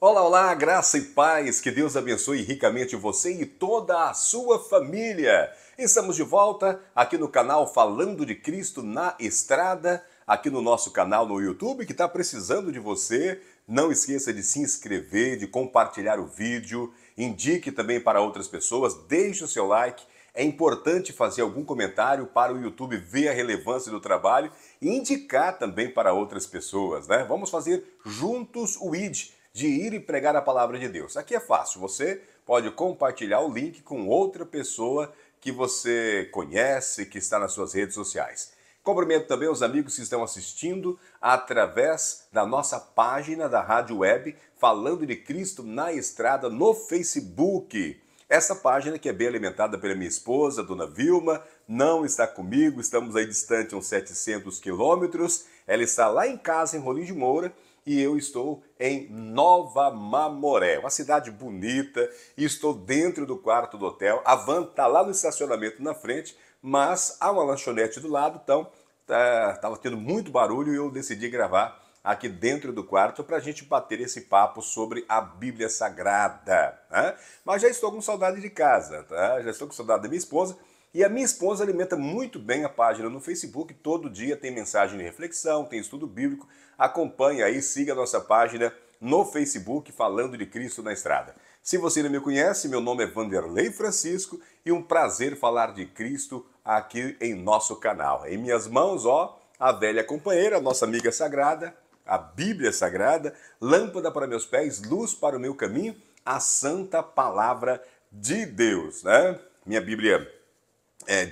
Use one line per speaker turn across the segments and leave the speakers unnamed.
Olá, olá, graça e paz, que Deus abençoe ricamente você e toda a sua família. Estamos de volta aqui no canal Falando de Cristo na Estrada, aqui no nosso canal no YouTube, que está precisando de você. Não esqueça de se inscrever, de compartilhar o vídeo, indique também para outras pessoas, deixe o seu like. É importante fazer algum comentário para o YouTube ver a relevância do trabalho e indicar também para outras pessoas, né? Vamos fazer juntos o ID de ir e pregar a palavra de Deus. Aqui é fácil, você pode compartilhar o link com outra pessoa que você conhece, que está nas suas redes sociais. Cumprimento também os amigos que estão assistindo através da nossa página da Rádio Web Falando de Cristo na Estrada no Facebook. Essa página que é bem alimentada pela minha esposa, Dona Vilma, não está comigo, estamos aí distante uns 700 quilômetros. Ela está lá em casa, em Rolim de Moura, e eu estou em Nova Mamoré, uma cidade bonita, e estou dentro do quarto do hotel. A van está lá no estacionamento na frente, mas há uma lanchonete do lado, então estava tendo muito barulho e eu decidi gravar aqui dentro do quarto para a gente bater esse papo sobre a Bíblia Sagrada, né? Mas já estou com saudade de casa, tá? Já estou com saudade da minha esposa. E a minha esposa alimenta muito bem a página no Facebook, todo dia tem mensagem de reflexão, tem estudo bíblico. Acompanhe aí, siga a nossa página no Facebook, Falando de Cristo na Estrada. Se você não me conhece, meu nome é Vanderlei Francisco e um prazer falar de Cristo aqui em nosso canal. Em minhas mãos, ó, a velha companheira, a nossa amiga sagrada, a Bíblia Sagrada, lâmpada para meus pés, luz para o meu caminho, a Santa Palavra de Deus, né? Minha Bíblia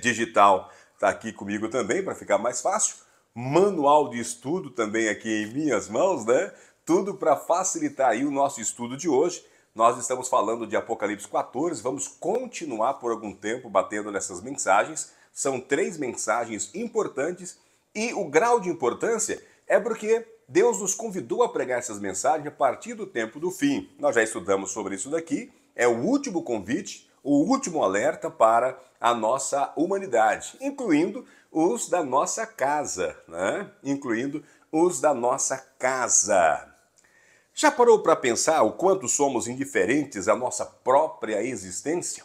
digital está aqui comigo também, para ficar mais fácil. Manual de estudo também aqui em minhas mãos, né? Tudo para facilitar aí o nosso estudo de hoje. Nós estamos falando de Apocalipse 14, vamos continuar por algum tempo batendo nessas mensagens. São 3 mensagens importantes e o grau de importância é porque Deus nos convidou a pregar essas mensagens a partir do tempo do fim. Nós já estudamos sobre isso daqui, é o último convite, o último alerta para a nossa humanidade, incluindo os da nossa casa, né? Incluindo os da nossa casa. Já parou para pensar o quanto somos indiferentes à nossa própria existência?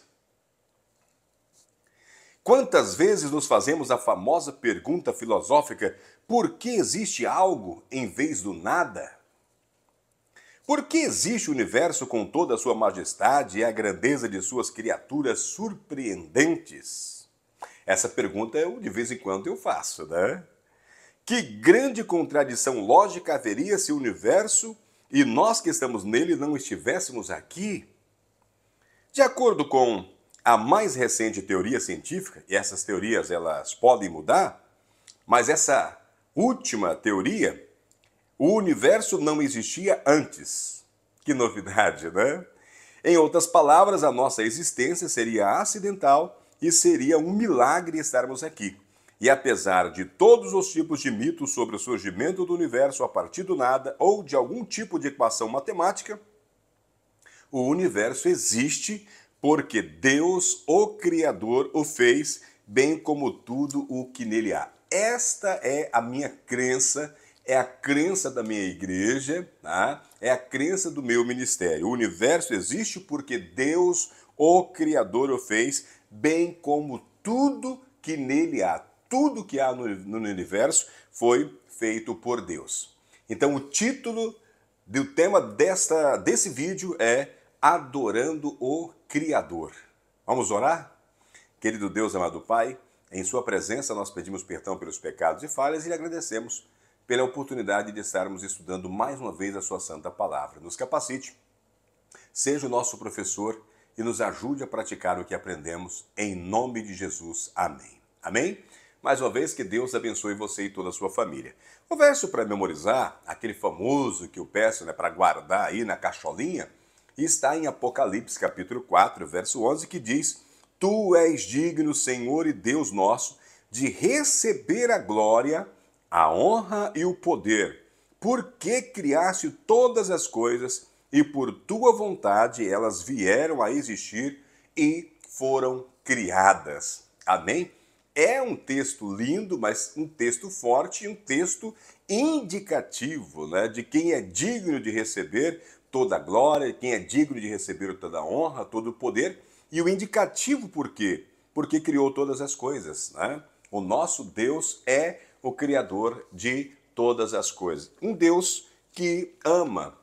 Quantas vezes nos fazemos a famosa pergunta filosófica: por que existe algo em vez do nada? Por que existe o universo com toda a sua majestade e a grandeza de suas criaturas surpreendentes? Essa pergunta de vez em quando eu faço, né? Que grande contradição lógica haveria se o universo e nós que estamos nele não estivéssemos aqui? De acordo com a mais recente teoria científica, e essas teorias elas podem mudar, mas essa última teoria, o universo não existia antes. Que novidade, né? Em outras palavras, a nossa existência seria acidental e seria um milagre estarmos aqui. E apesar de todos os tipos de mitos sobre o surgimento do universo a partir do nada ou de algum tipo de equação matemática, o universo existe porque Deus, o Criador, o fez, bem como tudo o que nele há. Esta é a minha crença, é a crença da minha igreja, tá? É a crença do meu ministério. O universo existe porque Deus, o Criador, o fez, bem como tudo que nele há. Tudo que há no universo foi feito por Deus. Então o título do tema desse vídeo é Adorando o Criador. Vamos orar? Querido Deus, amado Pai, em sua presença nós pedimos perdão pelos pecados e falhas e lhe agradecemos pela oportunidade de estarmos estudando mais uma vez a sua santa palavra. Nos capacite, seja o nosso professor e nos ajude a praticar o que aprendemos, em nome de Jesus. Amém. Amém? Mais uma vez, que Deus abençoe você e toda a sua família. O verso para memorizar, aquele famoso que eu peço, né, para guardar aí na cacholinha, está em Apocalipse capítulo 4, verso 11, que diz: Tu és digno, Senhor e Deus nosso, de receber a glória, a honra e o poder, porque criaste todas as coisas e por tua vontade elas vieram a existir e foram criadas. Amém? É um texto lindo, mas um texto forte e um texto indicativo, né, de quem é digno de receber toda a glória, quem é digno de receber toda a honra, todo o poder, e o indicativo por quê? Porque criou todas as coisas, né? O nosso Deus é o Criador de todas as coisas. Um Deus que ama,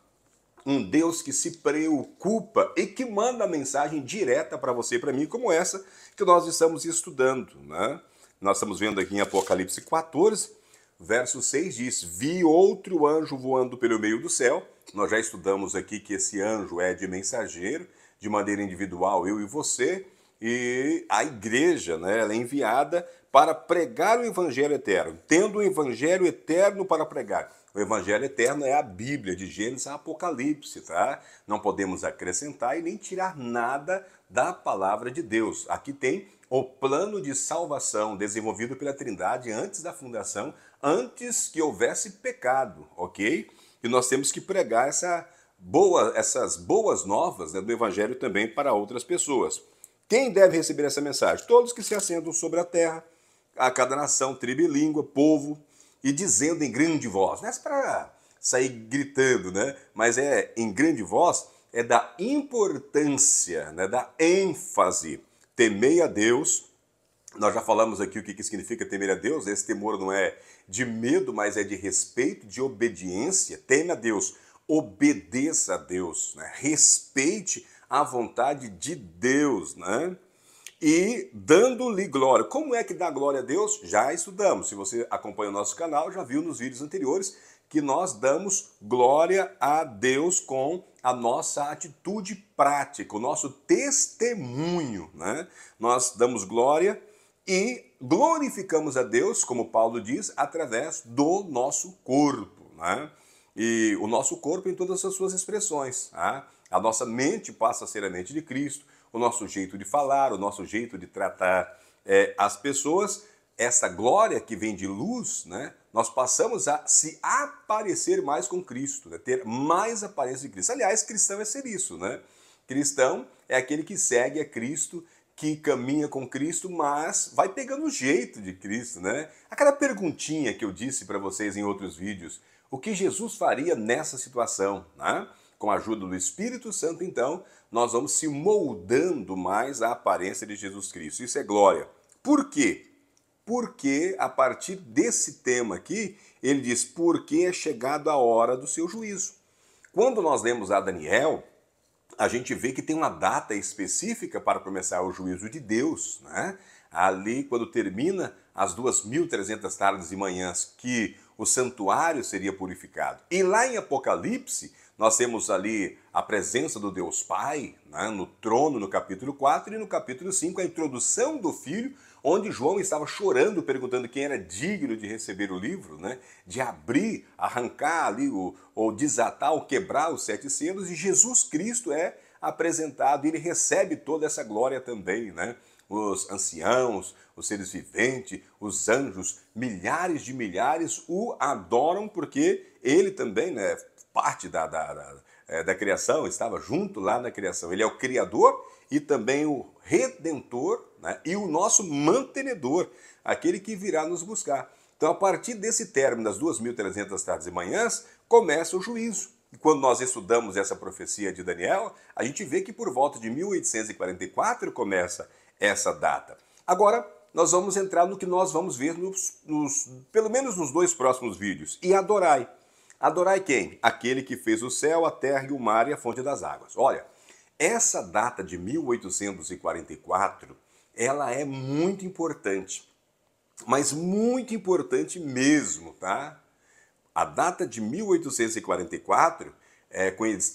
um Deus que se preocupa e que manda a mensagem direta para você e para mim, como essa que nós estamos estudando, né? Nós estamos vendo aqui em Apocalipse 14, verso 6 diz: vi outro anjo voando pelo meio do céu. Nós já estudamos aqui que esse anjo é de mensageiro, de maneira individual, eu e você, e a igreja, né, ela é enviada para pregar o evangelho eterno, tendo o evangelho eterno para pregar. O evangelho eterno é a Bíblia, de Gênesis a Apocalipse, tá? Não podemos acrescentar e nem tirar nada da palavra de Deus. Aqui tem o plano de salvação desenvolvido pela Trindade antes da fundação, antes que houvesse pecado, ok? E nós temos que pregar essas boas novas, né, do evangelho também para outras pessoas. Quem deve receber essa mensagem? Todos que se assentam sobre a terra, a cada nação, tribo e língua, povo, e dizendo em grande voz. Não é para sair gritando, né? Mas é em grande voz, é da importância, né, da ênfase. Temei a Deus. Nós já falamos aqui o que significa temer a Deus. Esse temor não é de medo, mas é de respeito, de obediência. Teme a Deus, obedeça a Deus, né? Respeite a vontade de Deus, né? E dando-lhe glória. Como é que dá glória a Deus? Já estudamos. Se você acompanha o nosso canal, já viu nos vídeos anteriores que nós damos glória a Deus com a nossa atitude prática, o nosso testemunho, né? Nós damos glória e glorificamos a Deus, como Paulo diz, através do nosso corpo, né? E o nosso corpo em todas as suas expressões, tá? A nossa mente passa a ser a mente de Cristo, o nosso jeito de falar, o nosso jeito de tratar as pessoas, essa glória que vem de luz, né? Nós passamos a se aparecer mais com Cristo, né? Ter mais aparência de Cristo. Aliás, cristão é ser isso, né? Cristão é aquele que segue a Cristo, que caminha com Cristo, mas vai pegando o jeito de Cristo, né? Aquela perguntinha que eu disse para vocês em outros vídeos, o que Jesus faria nessa situação, né? Com a ajuda do Espírito Santo, então, nós vamos se moldando mais à aparência de Jesus Cristo. Isso é glória. Por quê? Porque a partir desse tema aqui, ele diz, porque é chegado a hora do seu juízo. Quando nós lemos a Daniel, a gente vê que tem uma data específica para começar o juízo de Deus, né? Ali, quando termina as 2.300 tardes e manhãs que o santuário seria purificado. E lá em Apocalipse, nós temos ali a presença do Deus Pai, né, no trono, no capítulo 4, e no capítulo 5, a introdução do Filho, onde João estava chorando, perguntando quem era digno de receber o livro, né, de abrir, arrancar ali, ou desatar, ou quebrar os 7 selos, e Jesus Cristo é apresentado, e ele recebe toda essa glória também, né? Os anciãos, os seres viventes, os anjos, milhares de milhares o adoram porque ele também, né, parte da criação, estava junto lá na criação. Ele é o Criador e também o Redentor, né, e o nosso mantenedor, aquele que virá nos buscar. Então, a partir desse término das 2.300 tardes e manhãs, começa o juízo. E quando nós estudamos essa profecia de Daniel, a gente vê que por volta de 1844 começa essa data. Agora, nós vamos entrar no que nós vamos ver pelo menos nos 2 próximos vídeos. E adorai. Adorai quem? Aquele que fez o céu, a terra e o mar e a fonte das águas. Olha, essa data de 1844, ela é muito importante. Mas muito importante mesmo, tá? A data de 1844 é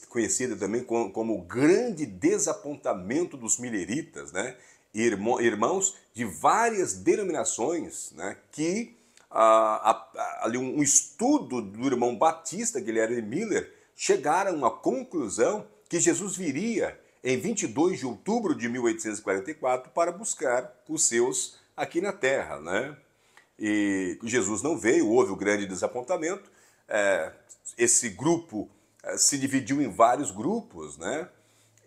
conhecida também como o grande desapontamento dos mileritas, né? Irmãos de várias denominações, né? Que ali um estudo do irmão Batista Guilherme Miller chegaram à conclusão que Jesus viria em 22 de outubro de 1844 para buscar os seus aqui na Terra, né? E Jesus não veio, houve o grande desapontamento. Esse grupo se dividiu em vários grupos, né?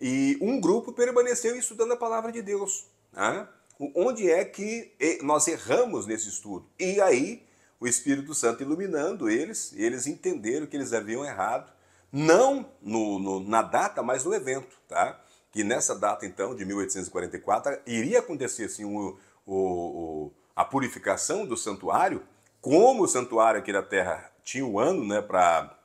E um grupo permaneceu estudando a palavra de Deus, né? Onde é que nós erramos nesse estudo? E aí, o Espírito Santo iluminando eles, eles entenderam que eles haviam errado, não na data, mas no evento, tá? Que nessa data, então, de 1844, iria acontecer assim, a purificação do santuário, como o santuário aqui da Terra tinha um ano, né, para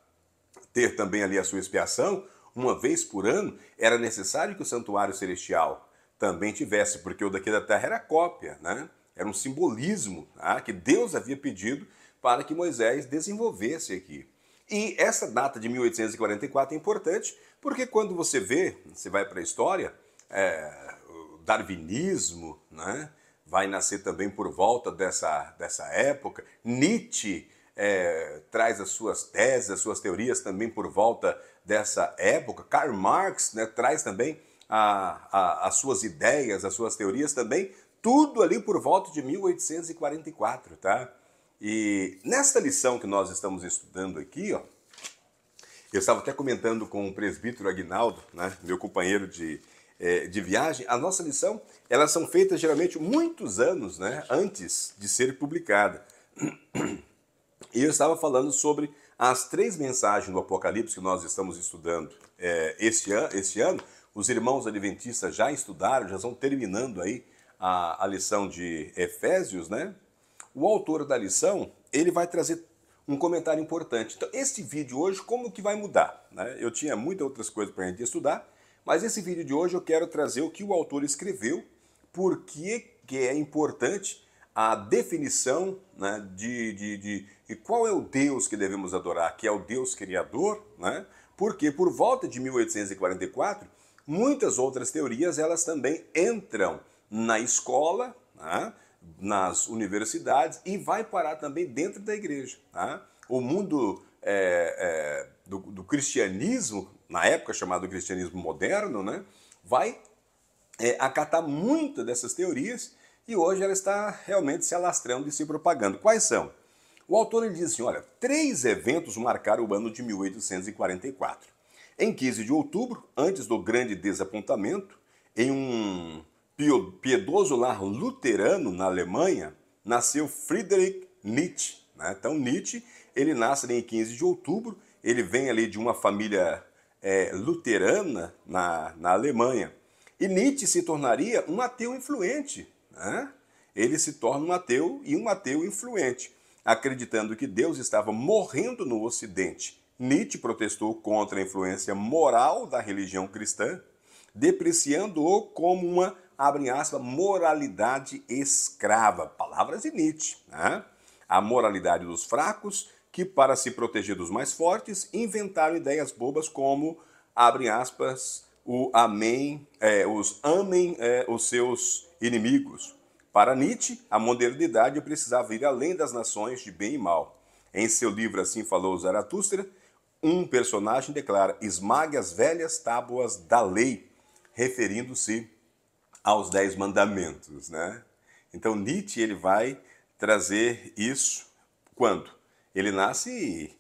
ter também ali a sua expiação, uma vez por ano, era necessário que o santuário celestial também tivesse, porque o daqui da Terra era cópia, né? Era um simbolismo, tá? Que Deus havia pedido para que Moisés desenvolvesse aqui. E essa data de 1844 é importante, porque quando você vê, você vai para a história, o darwinismo, né? Vai nascer também por volta dessa época. Nietzsche traz as suas teses, as suas teorias também por volta dessa época. Karl Marx, né, traz também as suas ideias, as suas teorias também, tudo ali por volta de 1844, tá? E nesta lição que nós estamos estudando aqui, ó, eu estava até comentando com o presbítero Aguinaldo, né, meu companheiro de viagem, a nossa lição, elas são feitas geralmente muitos anos, né, antes de ser publicada. E eu estava falando sobre as 3 mensagens do Apocalipse que nós estamos estudando este ano. Os irmãos adventistas já estudaram, já estão terminando aí a lição de Efésios, né? O autor da lição, ele vai trazer um comentário importante. Então, esse vídeo hoje, como que vai mudar? Né? Eu tinha muitas outras coisas para a gente estudar, mas esse vídeo de hoje eu quero trazer o que o autor escreveu, porque que é importante a definição, né, de qual é o Deus que devemos adorar, que é o Deus Criador, né? Porque por volta de 1844, muitas outras teorias elas também entram na escola, né, nas universidades e vai parar também dentro da igreja. Tá? O mundo do cristianismo, na época chamado cristianismo moderno, né, vai acatar muitas dessas teorias e hoje ela está realmente se alastrando e se propagando. Quais são? O autor ele diz assim, olha, 3 eventos marcaram o ano de 1844. Em 15 de outubro, antes do grande desapontamento, em um piedoso lar luterano na Alemanha, nasceu Friedrich Nietzsche. Né? Então Nietzsche, ele nasce ali em 15 de outubro, ele vem ali de uma família luterana na Alemanha. E Nietzsche se tornaria um ateu influente. Né? Ele se torna um ateu e um ateu influente, acreditando que Deus estava morrendo no Ocidente. Nietzsche protestou contra a influência moral da religião cristã, depreciando-o como uma, abre aspas, moralidade escrava. Palavras de Nietzsche. Né? A moralidade dos fracos, que para se proteger dos mais fortes, inventaram ideias bobas como, abre aspas, os seus inimigos. Para Nietzsche, a modernidade precisava ir além das nações de bem e mal. Em seu livro Assim Falou Zaratustra, um personagem declara: esmague as velhas tábuas da lei, referindo-se aos 10 mandamentos. Né? Então Nietzsche ele vai trazer isso quando? Ele nasce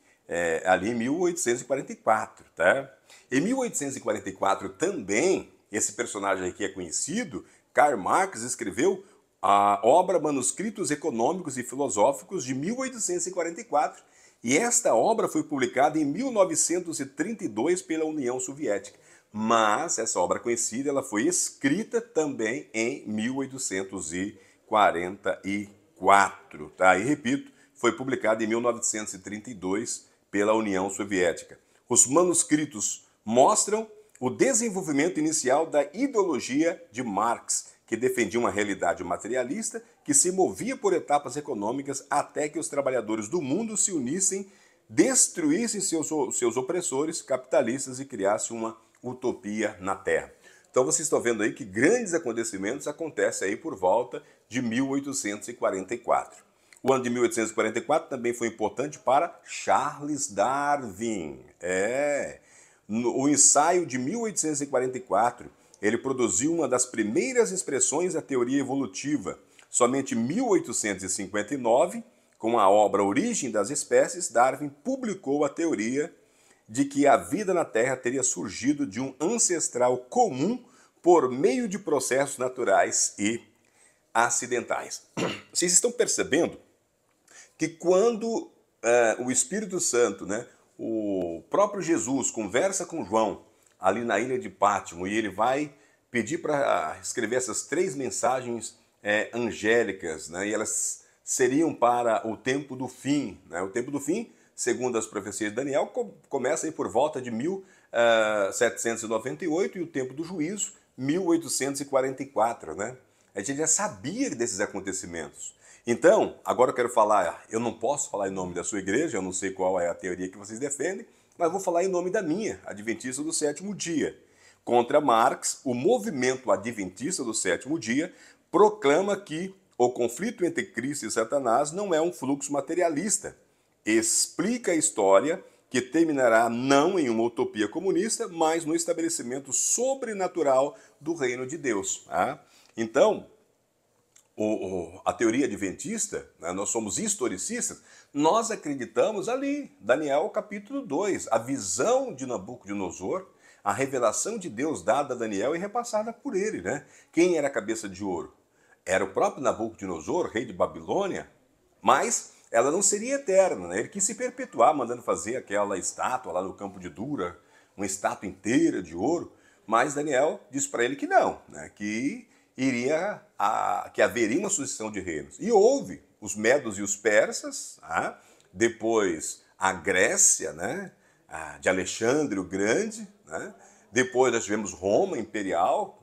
ali em 1844. Tá? Em 1844 também, esse personagem aqui é conhecido, Karl Marx escreveu a obra Manuscritos Econômicos e Filosóficos de 1844, e esta obra foi publicada em 1932 pela União Soviética. Mas essa obra conhecida ela foi escrita também em 1844. Tá? E repito, foi publicada em 1932 pela União Soviética. Os manuscritos mostram o desenvolvimento inicial da ideologia de Marx, que defendia uma realidade materialista que se movia por etapas econômicas até que os trabalhadores do mundo se unissem, destruíssem seus opressores capitalistas e criassem uma utopia na Terra. Então vocês estão vendo aí que grandes acontecimentos acontecem aí por volta de 1844. O ano de 1844 também foi importante para Charles Darwin. O ensaio de 1844, ele produziu uma das primeiras expressões da teoria evolutiva. Somente em 1859, com a obra Origem das Espécies, Darwin publicou a teoria de que a vida na Terra teria surgido de um ancestral comum por meio de processos naturais e acidentais. Vocês estão percebendo que quando o Espírito Santo, né, o próprio Jesus conversa com João ali na ilha de Pátimo e ele vai pedir para escrever essas 3 mensagens angélicas, né? E elas seriam para o tempo do fim, né? O tempo do fim, segundo as profecias de Daniel, começa aí por volta de 1798 e o tempo do juízo, 1844, né? A gente já sabia desses acontecimentos. Então, agora eu quero falar, eu não posso falar em nome da sua igreja, eu não sei qual é a teoria que vocês defendem, mas vou falar em nome da minha, Adventista do Sétimo Dia. Contra Marx, o movimento Adventista do Sétimo Dia proclama que o conflito entre Cristo e Satanás não é um fluxo materialista. Explica a história que terminará não em uma utopia comunista, mas no estabelecimento sobrenatural do reino de Deus. Tá? Então, a teoria adventista, né, nós somos historicistas, nós acreditamos ali, Daniel capítulo 2, a visão de Nabucodonosor, a revelação de Deus dada a Daniel e repassada por ele. Né? Quem era a cabeça de ouro? Era o próprio Nabucodonosor, rei de Babilônia, mas ela não seria eterna. Né? Ele quis se perpetuar, mandando fazer aquela estátua lá no campo de Dura, uma estátua inteira de ouro, mas Daniel disse para ele que não, né? Que haveria uma sucessão de reinos. E houve os medos e os persas, depois a Grécia, né, de Alexandre o Grande, né, depois nós tivemos Roma imperial,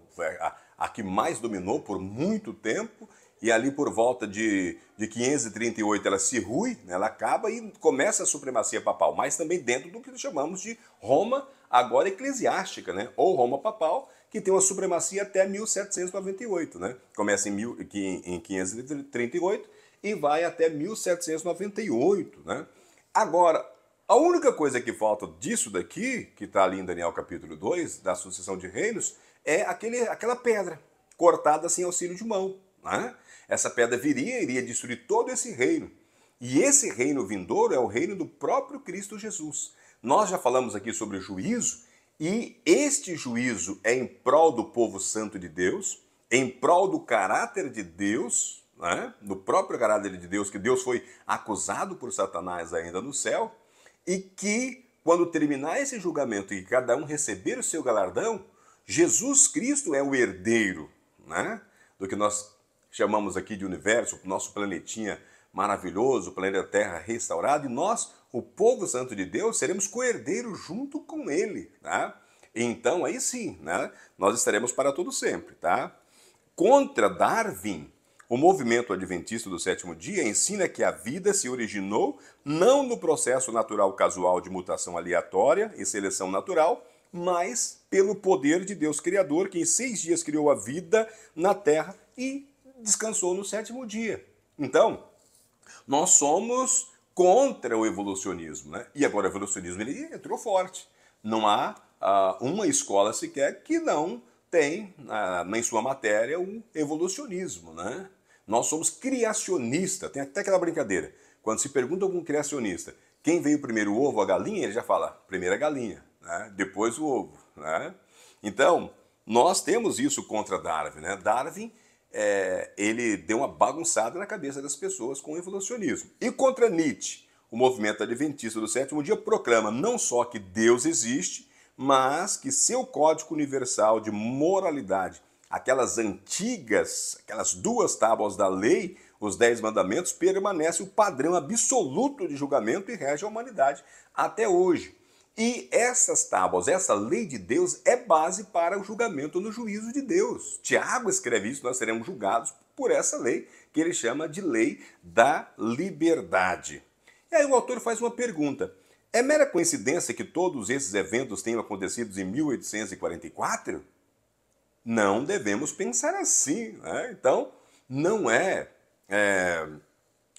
a que mais dominou por muito tempo, e ali por volta de 538 ela se rui, né, ela acaba e começa a supremacia papal, mas também dentro do que chamamos de Roma agora eclesiástica, né, ou Roma papal, que tem uma supremacia até 1798, né? Começa em 538 e vai até 1798, né? Agora, a única coisa que falta disso daqui, que está ali em Daniel capítulo 2, da sucessão de reinos, é aquela pedra cortada sem auxílio de mão, né? Essa pedra iria destruir todo esse reino. E esse reino vindouro é o reino do próprio Cristo Jesus. Nós já falamos aqui sobre o juízo, e este juízo é em prol do povo santo de Deus, em prol do caráter de Deus, né? Do próprio caráter de Deus, que Deus foi acusado por Satanás ainda no céu, e que, quando terminar esse julgamento e cada um receber o seu galardão, Jesus Cristo é o herdeiro, né? Do que nós chamamos aqui de universo, o nosso planetinha maravilhoso, o planeta Terra restaurado, e nós, o povo santo de Deus, seremos co-herdeiros junto com ele, tá? Então, aí sim, né, nós estaremos para todo sempre, tá? Contra Darwin, o movimento adventista do sétimo dia ensina que a vida se originou não no processo natural casual de mutação aleatória e seleção natural, mas pelo poder de Deus Criador, que em 6 dias criou a vida na Terra e descansou no sétimo dia. Então, nós somos contra o evolucionismo, né? E agora o evolucionismo ele entrou forte. Não há uma escola sequer que não tem em sua matéria o evolucionismo, né? Nós somos criacionistas. Tem até aquela brincadeira. Quando se pergunta a algum criacionista quem veio primeiro, o ovo ou a galinha, ele já fala, primeiro a galinha, né? Depois o ovo, né? Então, nós temos isso contra Darwin, né? Darwin ele deu uma bagunçada na cabeça das pessoas com o evolucionismo. E contra Nietzsche, o movimento adventista do sétimo dia proclama não só que Deus existe, mas que seu código universal de moralidade, aquelas antigas, aquelas 2 tábuas da lei, os 10 mandamentos, permanece o padrão absoluto de julgamento e rege a humanidade até hoje. E essas tábuas, essa lei de Deus é base para o julgamento no juízo de Deus. Tiago escreve isso, nós seremos julgados por essa lei, que ele chama de lei da liberdade. E aí o autor faz uma pergunta. É mera coincidência que todos esses eventos tenham acontecido em 1844? Não devemos pensar assim, né? Então, não é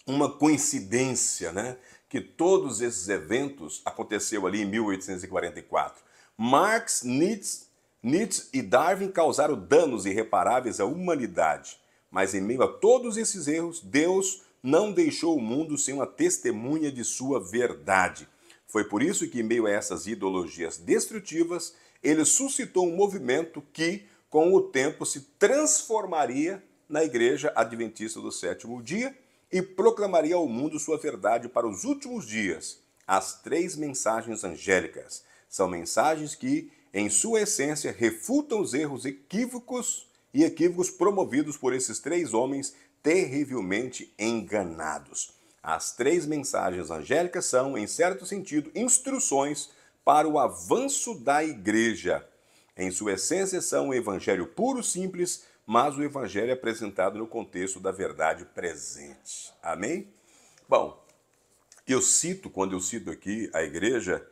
uma coincidência, né, que todos esses eventos aconteceram ali em 1844. Marx, Nietzsche e Darwin causaram danos irreparáveis à humanidade, mas em meio a todos esses erros, Deus não deixou o mundo sem uma testemunha de sua verdade. Foi por isso que, em meio a essas ideologias destrutivas, ele suscitou um movimento que, com o tempo, se transformaria na Igreja Adventista do Sétimo Dia e proclamaria ao mundo sua verdade para os últimos dias. as 3 mensagens angélicas. São mensagens que, em sua essência, refutam os erros equívocos promovidos por esses 3 homens terrivelmente enganados. As 3 mensagens angélicas são, em certo sentido, instruções para o avanço da igreja. Em sua essência, são um evangelho puro, simples, mas o evangelho é apresentado no contexto da verdade presente. Amém? Bom, quando eu cito aqui a igreja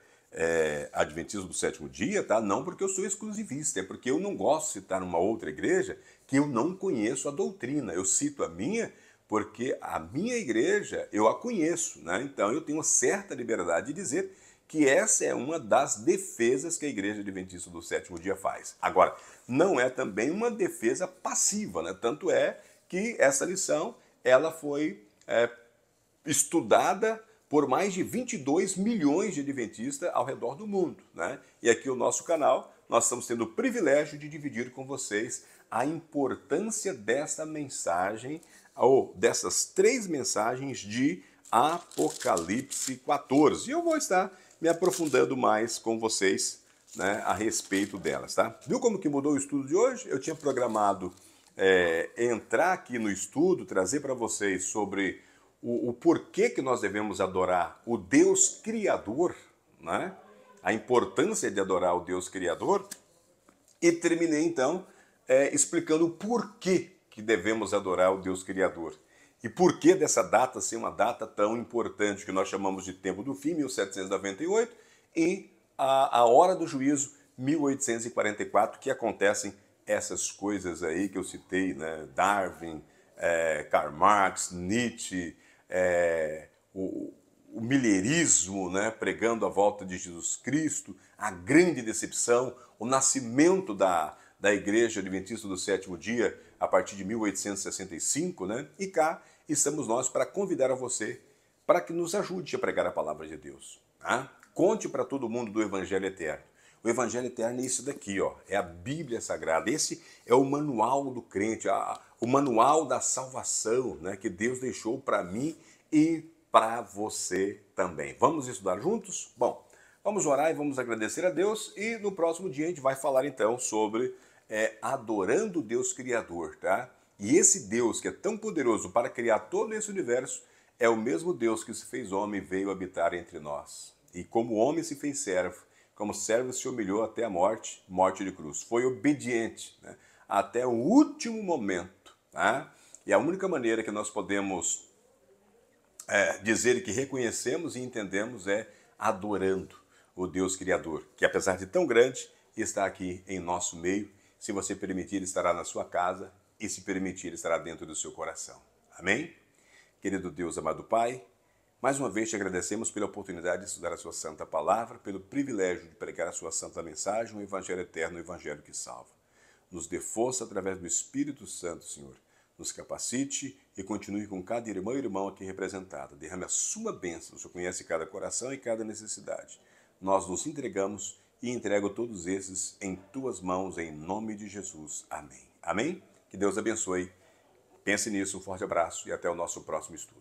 Adventista do Sétimo Dia, tá? Não porque eu sou exclusivista, é porque eu não gosto de citar uma outra igreja que eu não conheço a doutrina. Eu cito a minha porque a minha igreja eu a conheço, né? Então eu tenho uma certa liberdade de dizer que essa é uma das defesas que a Igreja Adventista do Sétimo Dia faz. Agora, não é também uma defesa passiva, né? Tanto é que essa lição ela foi estudada por mais de 22 milhões de adventistas ao redor do mundo, né? E aqui o nosso canal, nós estamos tendo o privilégio de dividir com vocês a importância desta mensagem, ou dessas 3 mensagens de Apocalipse 14. E eu vou estar me aprofundando mais com vocês, né, a respeito delas, tá? Viu como que mudou o estudo de hoje? Eu tinha programado entrar aqui no estudo, trazer para vocês sobre o porquê que nós devemos adorar o Deus Criador, né? A importância de adorar o Deus Criador, e terminei então explicando o porquê que devemos adorar o Deus Criador. E por que dessa data ser uma data tão importante que nós chamamos de Tempo do Fim, 1798, e a Hora do Juízo, 1844, que acontecem essas coisas aí que eu citei, né? Darwin, Karl Marx, Nietzsche, o milherismo, né? Pregando a volta de Jesus Cristo, a grande decepção, o nascimento da Igreja Adventista do Sétimo Dia a partir de 1865, né? E cá estamos nós para convidar a você para que nos ajude a pregar a palavra de Deus. Tá? Conte para todo mundo do Evangelho Eterno. O Evangelho Eterno é isso daqui, ó, é a Bíblia Sagrada. Esse é o manual do crente, o manual da salvação, né, que Deus deixou para mim e para você também. Vamos estudar juntos? Bom, vamos orar e vamos agradecer a Deus, e no próximo dia a gente vai falar então sobre adorando o Deus Criador, tá? E esse Deus que é tão poderoso para criar todo esse universo é o mesmo Deus que se fez homem e veio habitar entre nós. E como homem se fez servo, como servo se humilhou até a morte de cruz. Foi obediente, né, até o último momento, tá? E a única maneira que nós podemos dizer que reconhecemos e entendemos é adorando o Deus Criador, que apesar de tão grande, está aqui em nosso meio. Se você permitir, estará na sua casa, e se permitir, estará dentro do seu coração. Amém? Querido Deus, amado Pai, mais uma vez te agradecemos pela oportunidade de estudar a sua santa palavra, pelo privilégio de pregar a sua santa mensagem, o Evangelho eterno, o Evangelho que salva. Nos dê força através do Espírito Santo, Senhor. Nos capacite e continue com cada irmão e irmão aqui representado. Derrame a sua bênção, o Senhor conhece cada coração e cada necessidade. Nós nos entregamos e entrego todos esses em tuas mãos, em nome de Jesus. Amém. Amém? Que Deus abençoe. Pense nisso, um forte abraço e até o nosso próximo estudo.